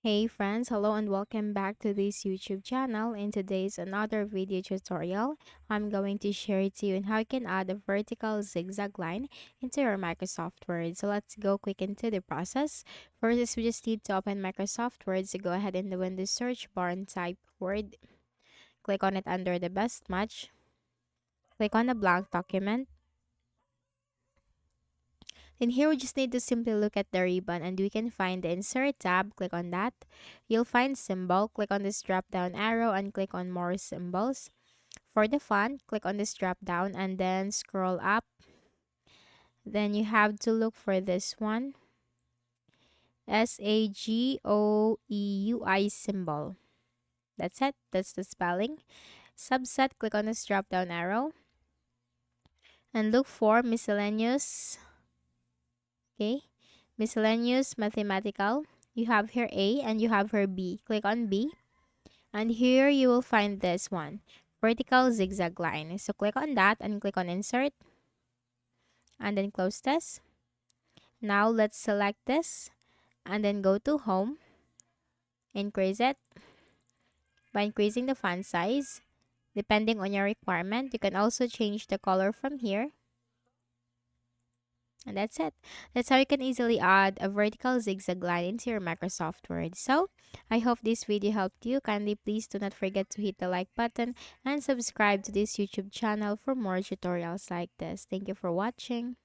Hey friends, hello and welcome back to this YouTube channel. In today's another video tutorial, I'm going to share to you on how you can add a vertical zigzag line into your Microsoft Word. So let's go quick into the process. First is we just need to open Microsoft Word. So go ahead in the Windows search bar and type Word. Click on it under the best match. Click on the blank document. Then here we just need to simply look at the ribbon and we can find the insert tab. Click on that. You'll find symbol. Click on this drop down arrow and click on more symbols. For the font, click on this drop down and then scroll up. Then you have to look for this one. SAGOEUI symbol. That's it. That's the spelling. Subset, click on this drop down arrow and look for miscellaneous. Okay. Miscellaneous mathematical. You have here A and you have here B. Click on B. And here you will find this one. Vertical zigzag line. So click on that and click on insert. And then close this. Now let's select this. And then go to home. Increase it. By increasing the font size. Depending on your requirement. You can also change the color from here. And that's it. That's how you can easily add a vertical zigzag line into your Microsoft Word. So, I hope this video helped you. Kindly please do not forget to hit the like button and subscribe to this YouTube channel for more tutorials like this. Thank you for watching.